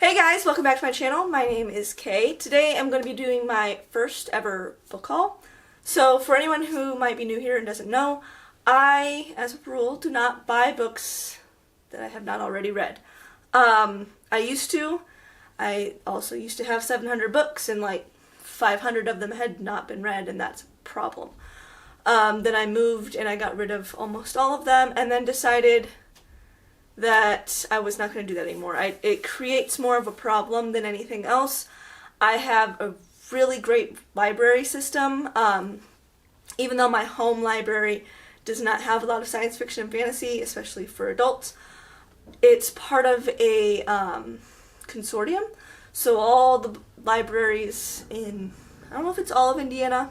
Hey guys, welcome back to my channel. My name is Kay. Today I'm going to be doing my first ever book haul. So for anyone who might be new here and doesn't know, I, as a rule, do not buy books that I have not already read. I used to. I also used to have 700 books and like 500 of them had not been read, and that's a problem. Then I moved and I got rid of almost all of them and then decided that I was not going to do that anymore. It creates more of a problem than anything else. I have a really great library system. Even though my home library does not have a lot of science fiction and fantasy, especially for adults, it's part of a consortium. So all the libraries in, I don't know if it's all of Indiana,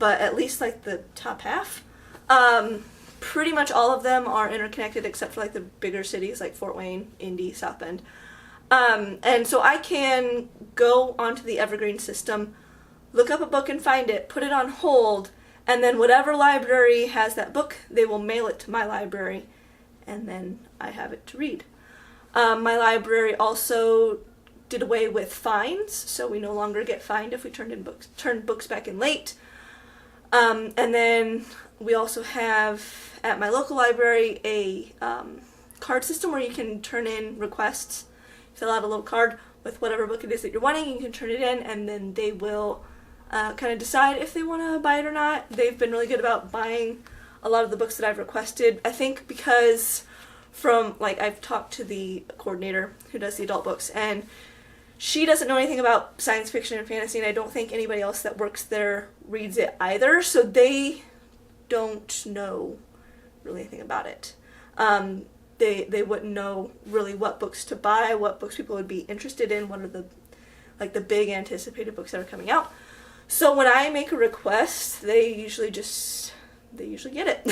but at least like the top half, pretty much all of them are interconnected except for like the bigger cities like Fort Wayne, Indy, South Bend. And so I can go onto the Evergreen system, look up a book and find it, put it on hold, and then whatever library has that book, they will mail it to my library, and then I have it to read. My library also did away with fines, so we no longer get fined if we turn books back in late. And then we also have at my local library a card system where you can turn in requests, fill out a little card with whatever book it is that you're wanting, you can turn it in, and then they will kind of decide if they want to buy it or not. They've been really good about buying a lot of the books that I've requested. I think because I've talked to the coordinator who does the adult books, and she doesn't know anything about science fiction and fantasy, and I don't think anybody else that works there reads it either, so they don't know really anything about it. They wouldn't know really what books to buy, what books people would be interested in, what are the big anticipated books that are coming out. So when I make a request, they usually get it.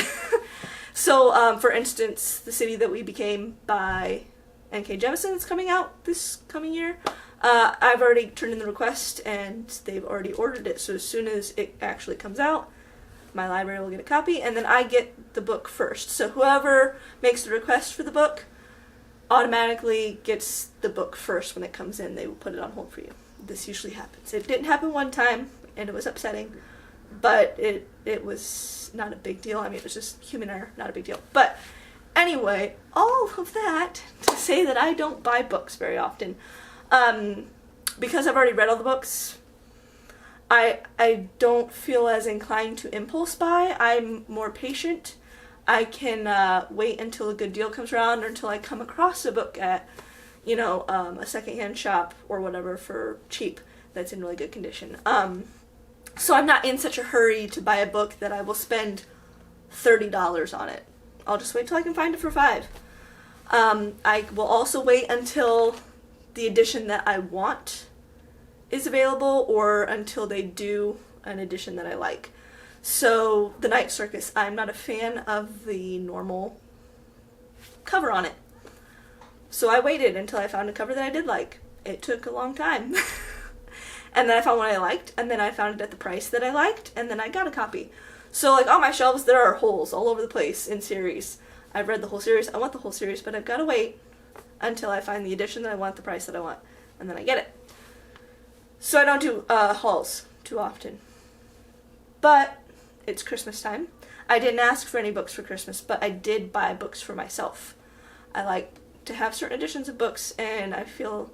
So for instance, The City That We Became by N.K. Jemisin is coming out this coming year. I've already turned in the request and they've already ordered it, so as soon as it actually comes out, my library will get a copy, and then I get the book first. So whoever makes the request for the book automatically gets the book first when it comes in. They will put it on hold for you. This usually happens. It didn't happen one time, and it was upsetting, but it was not a big deal. I mean, it was just human error, not a big deal. But anyway, all of that to say that I don't buy books very often. Because I've already read all the books, I don't feel as inclined to impulse buy. I'm more patient. I can wait until a good deal comes around, or until I come across a book at, a secondhand shop or whatever for cheap that's in really good condition. So I'm not in such a hurry to buy a book that I will spend $30 on it. I'll just wait till I can find it for $5. I will also wait until the edition that I want is available, or until they do an edition that I like. So The Night Circus, I'm not a fan of the normal cover on it. So I waited until I found a cover that I did like. It took a long time. And then I found one I liked, and then I found it at the price that I liked, and then I got a copy. So on my shelves there are holes all over the place in series. I've read the whole series, I want the whole series, but I've got to wait until I find the edition that I want, the price that I want, and then I get it. So I don't do hauls too often. But it's Christmas time. I didn't ask for any books for Christmas, but I did buy books for myself. I like to have certain editions of books, and I feel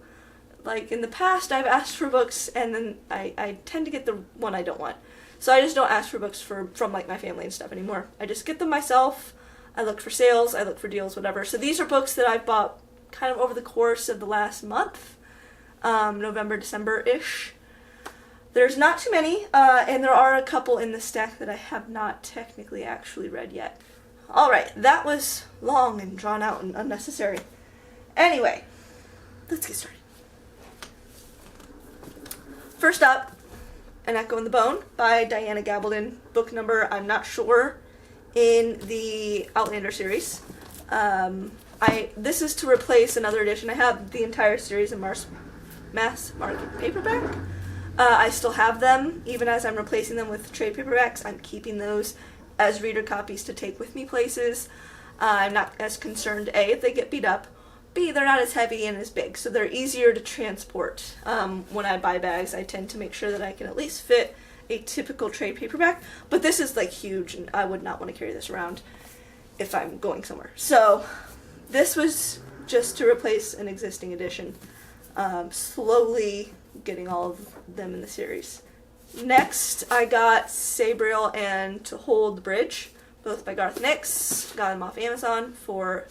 like in the past I've asked for books and then I tend to get the one I don't want. So I just don't ask for books from my family and stuff anymore. I just get them myself. I look for sales, I look for deals, whatever. So these are books that I've bought kind of over the course of the last month. November, December-ish. There's not too many, and there are a couple in the stack that I have not technically actually read yet. Alright, that was long and drawn out and unnecessary. Anyway, let's get started. First up, An Echo in the Bone by Diana Gabaldon, book number, I'm not sure, in the Outlander series. This is to replace another edition. I have the entire series in mass market paperback. I still have them, even as I'm replacing them with trade paperbacks. I'm keeping those as reader copies to take with me places. I'm not as concerned, A, if they get beat up, B, they're not as heavy and as big, so they're easier to transport. When I buy bags, I tend to make sure that I can at least fit a typical trade paperback, but this is like huge, and I would not want to carry this around if I'm going somewhere. So this was just to replace an existing edition, slowly getting all of them in the series. Next, I got Sabriel and To Hold the Bridge, both by Garth Nix. Got them off Amazon for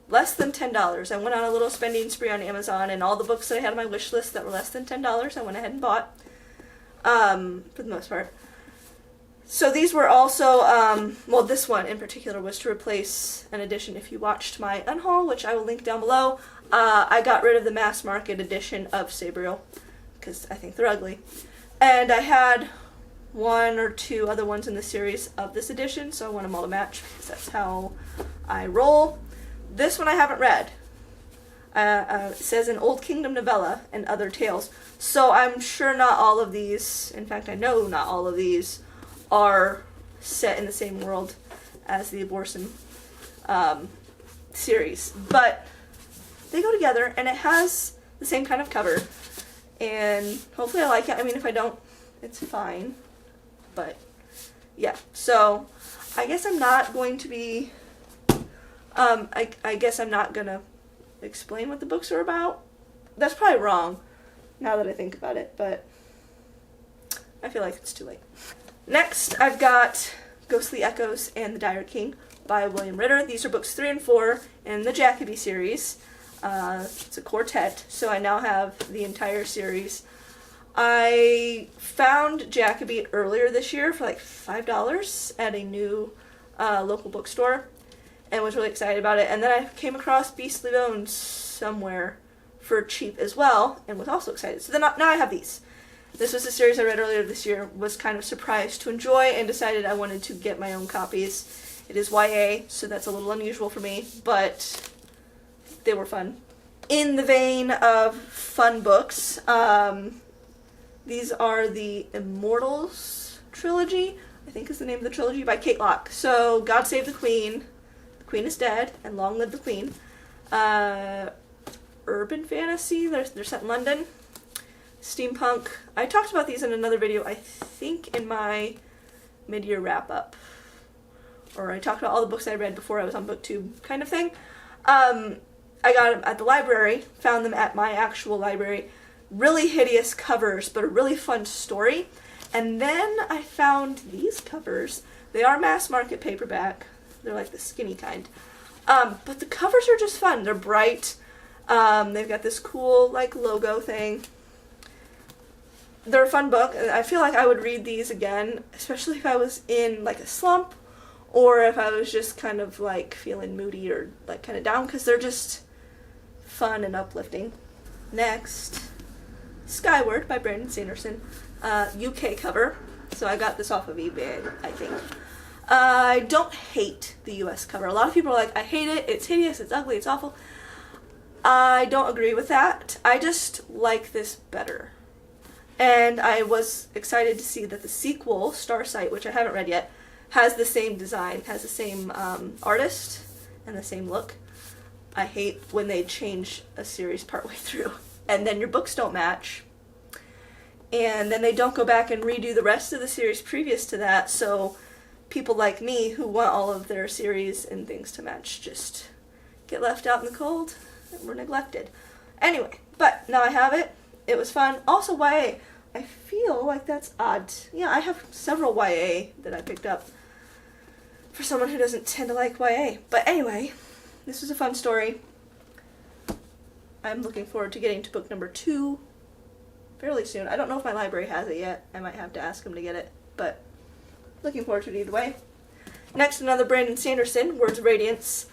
less than $10. I went on a little spending spree on Amazon, and all the books that I had on my wish list that were less than $10, I went ahead and bought, for the most part. So these were also, well, this one in particular was to replace an edition. If you watched my unhaul, which I will link down below, I got rid of the mass market edition of Sabriel, because I think they're ugly. And I had one or two other ones in the series of this edition, so I want them all to match, because that's how I roll. This one I haven't read. It says an Old Kingdom novella and other tales, so I'm sure not all of these, in fact I know not all of these, are set in the same world as the Abortion series, but they go together, and it has the same kind of cover, and hopefully I like it. I mean, if I don't, it's fine, but yeah. So I guess I'm not going to be, I guess I'm not going to explain what the books are about. That's probably wrong, now that I think about it, but I feel like it's too late. Next, I've got Ghostly Echoes and the Dire King by William Ritter. These are books 3 and 4 in the Jacoby series. It's a quartet, so I now have the entire series. I found Jacoby earlier this year for like $5 at a new local bookstore, and was really excited about it. And then I came across Beastly Bones somewhere for cheap as well, and was also excited. So then now I have these. This was a series I read earlier this year, was kind of surprised to enjoy, and decided I wanted to get my own copies. It is YA, so that's a little unusual for me, but they were fun. In the vein of fun books, these are the Immortals trilogy, I think is the name of the trilogy, by Kate Locke. So, God Save the Queen is Dead, and Long Live the Queen. Urban fantasy, they're set in London. Steampunk. I talked about these in another video, I think in my mid-year wrap-up. Or I talked about all the books I read before I was on BookTube kind of thing. I got them at the library, found them at my actual library. Really hideous covers, but a really fun story. And then I found these covers. They are mass market paperback. They're like the skinny kind. But the covers are just fun. They're bright. They've got this cool like logo thing. They're a fun book. I feel like I would read these again, especially if I was in like a slump, or if I was just kind of like feeling moody or like kind of down, because they're just fun and uplifting. Next, Skyward by Brandon Sanderson, UK cover. So I got this off of eBay, I think. I don't hate the US cover. A lot of people are like, I hate it, it's hideous, it's ugly, it's awful. I don't agree with that. I just like this better. And I was excited to see that the sequel, Starsight, which I haven't read yet, has the same design, has the same artist, and the same look. I hate when they change a series partway through, and then your books don't match. And then they don't go back and redo the rest of the series previous to that, so people like me who want all of their series and things to match just get left out in the cold and we're neglected. Anyway, but now I have it. It was fun. Also YA. I feel like that's odd. Yeah, I have several YA that I picked up for someone who doesn't tend to like YA. But anyway, this was a fun story. I'm looking forward to getting to book number 2 fairly soon. I don't know if my library has it yet. I might have to ask them to get it, but looking forward to it either way. Next, another Brandon Sanderson, Words of Radiance.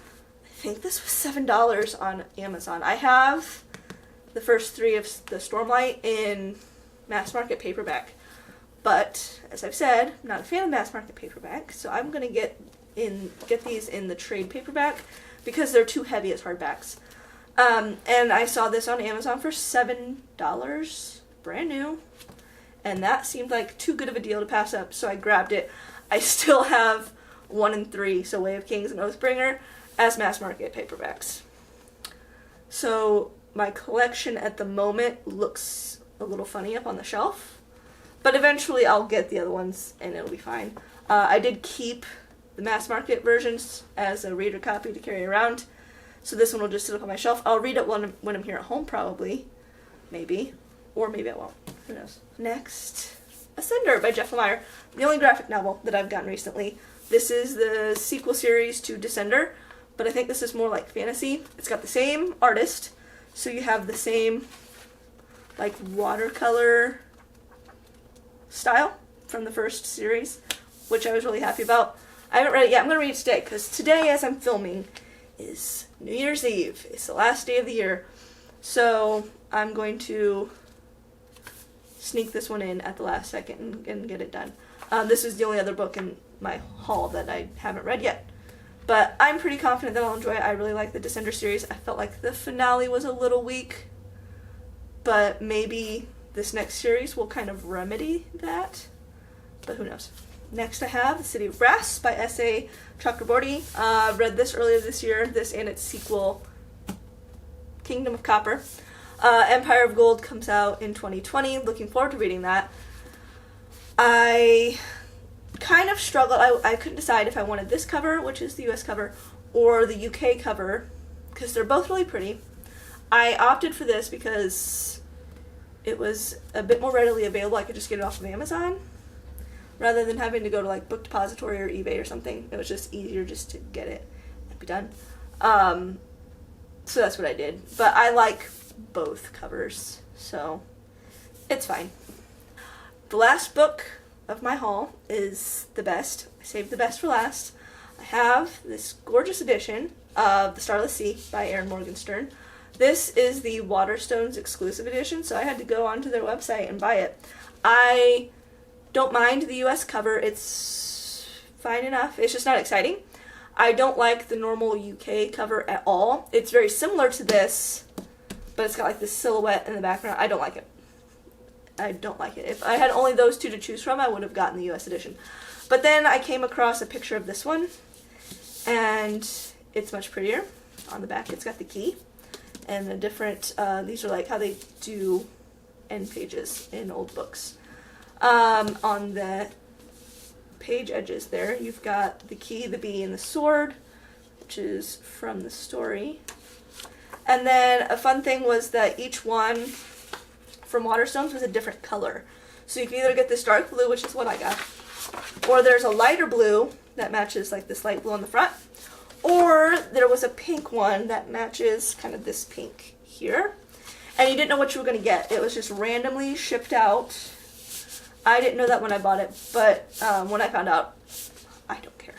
I think this was $7 on Amazon. I have the first 3 of the Stormlight in mass market paperback, but as I've said, I'm not a fan of mass market paperback, so I'm gonna get these in the trade paperback because they're too heavy as hardbacks. And I saw this on Amazon for $7, brand new, and that seemed like too good of a deal to pass up, so I grabbed it. I still have 1 and 3, so Way of Kings and Oathbringer, as mass market paperbacks. So my collection at the moment looks a little funny up on the shelf. But eventually I'll get the other ones and it'll be fine. I did keep the mass market versions as a reader copy to carry around. So this one will just sit up on my shelf. I'll read it when I'm here at home probably. Maybe. Or maybe I won't. Who knows. Next, Ascender by Jeff Lemire. The only graphic novel that I've gotten recently. This is the sequel series to Descender, but I think this is more like fantasy. It's got the same artist, so you have the same like watercolor style from the first series, which I was really happy about. I haven't read it yet. I'm going to read it today, because today, as I'm filming, is New Year's Eve. It's the last day of the year. So I'm going to sneak this one in at the last second and get it done. This is the only other book in my haul that I haven't read yet. But I'm pretty confident that I'll enjoy it. I really like the Descender series. I felt like the finale was a little weak, but maybe this next series will kind of remedy that. But who knows. Next I have The City of Brass by S.A. Chakraborty. Read this earlier this year, this and its sequel, Kingdom of Copper. Empire of Gold comes out in 2020. Looking forward to reading that. I kind of struggled. I couldn't decide if I wanted this cover, which is the US cover, or the UK cover, because they're both really pretty. I opted for this because it was a bit more readily available. I could just get it off of Amazon rather than having to go to like Book Depository or eBay or something. It was just easier just to get it and be done. So that's what I did. But I like both covers, so it's fine. The last book of my haul is the best. I saved the best for last. I have this gorgeous edition of The Starless Sea by Erin Morgenstern. This is the Waterstones exclusive edition, so I had to go onto their website and buy it. I don't mind the US cover. It's fine enough. It's just not exciting. I don't like the normal UK cover at all. It's very similar to this, but it's got like this silhouette in the background. I don't like it. I don't like it. If I had only those two to choose from, I would have gotten the US edition. But then I came across a picture of this one, and it's much prettier. On the back, it's got the key, and the different, these are like how they do end pages in old books. On the page edges there, you've got the key, the bee, and the sword, which is from the story. And then a fun thing was that each one from Waterstones was a different color. So you can either get this dark blue, which is what I got, or there's a lighter blue that matches like this light blue on the front, or there was a pink one that matches kind of this pink here. And you didn't know what you were going to get. It was just randomly shipped out. I didn't know that when I bought it, but when I found out, I don't care.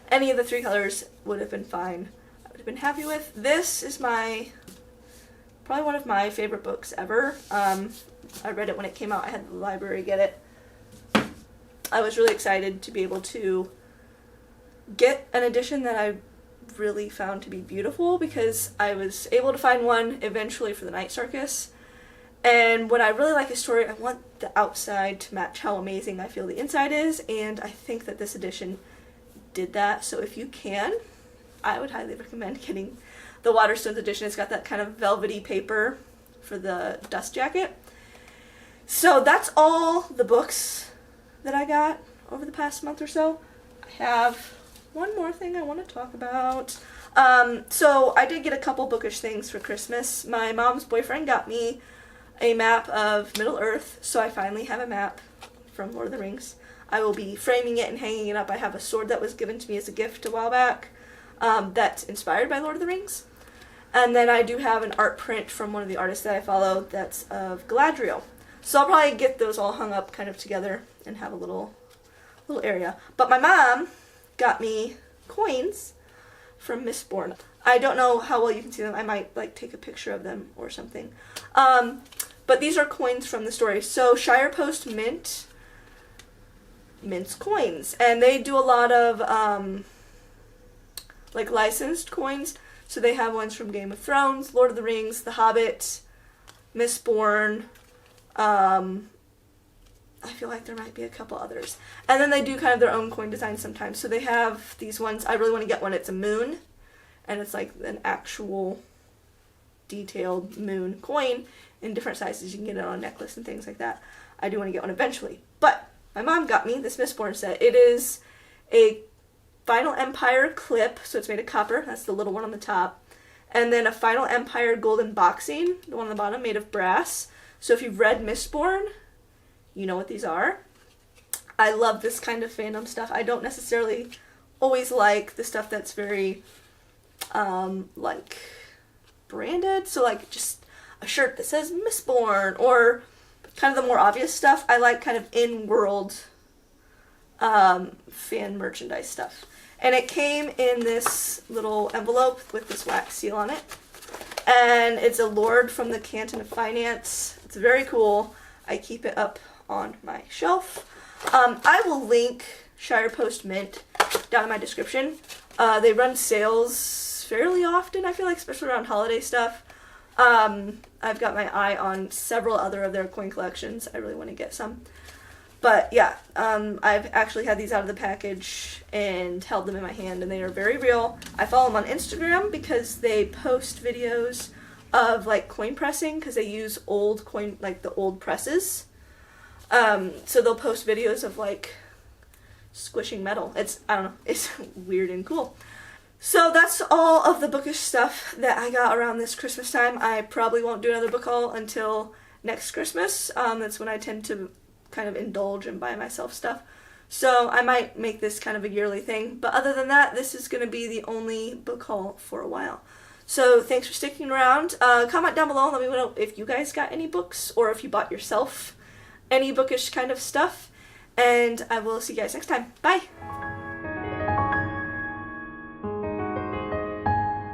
Any of the three colors would have been fine. I would have been happy with. This is probably one of my favorite books ever. I read it when it came out. I had the library get it. I was really excited to be able to get an edition that I really found to be beautiful, because I was able to find one eventually for the Night Circus. And when I really like a story, I want the outside to match how amazing I feel the inside is, and I think that this edition did that. So if you can, I would highly recommend getting the Waterstones edition. It's got that kind of velvety paper for the dust jacket. So that's all the books that I got over the past month or so. I have one more thing I want to talk about. So I did get a couple bookish things for Christmas. My mom's boyfriend got me a map of Middle-earth, so I finally have a map from Lord of the Rings. I will be framing it and hanging it up. I have a sword that was given to me as a gift a while back that's inspired by Lord of the Rings. And then I do have an art print from one of the artists that I follow that's of Galadriel. So I'll probably get those all hung up kind of together and have a little area. But my mom got me coins from Mistborn. I don't know how well you can see them. I might like take a picture of them or something. But these are coins from the story. So Shire Post mints coins, and they do a lot of like licensed coins. So they have ones from Game of Thrones, Lord of the Rings, The Hobbit, Mistborn. I feel like there might be a couple others. And then they do kind of their own coin design sometimes. So they have these ones. I really want to get one. It's a moon, and it's like an actual detailed moon coin in different sizes. You can get it on a necklace and things like that. I do want to get one eventually. But my mom got me this Mistborn set. It is a Final Empire clip, so it's made of copper. That's the little one on the top. And then a Final Empire golden boxing, the one on the bottom, made of brass. So if you've read Mistborn, you know what these are. I love this kind of fandom stuff. I don't necessarily always like the stuff that's very, like, branded. So, like, just a shirt that says Mistborn, or kind of the more obvious stuff. I like kind of in-world fan merchandise stuff. And it came in this little envelope with this wax seal on it. And it's a Lord from the Canton of Finance. It's very cool. I keep it up on my shelf. I will link Shire Post Mint down in my description. They run sales fairly often, I feel like, especially around holiday stuff. I've got my eye on several other of their coin collections. I really want to get some. But yeah, I've actually had these out of the package and held them in my hand, and they are very real. I follow them on Instagram because they post videos of like coin pressing, because they use old coin, like the old presses. So they'll post videos of like squishing metal. I don't know, it's weird and cool. So that's all of the bookish stuff that I got around this Christmas time. I probably won't do another book haul until next Christmas. That's when I tend to kind of indulge and buy myself stuff. So I might make this kind of a yearly thing. But other than that, this is going to be the only book haul for a while. So thanks for sticking around. Comment down below and let me know if you guys got any books, or if you bought yourself any bookish kind of stuff. And I will see you guys next time. Bye!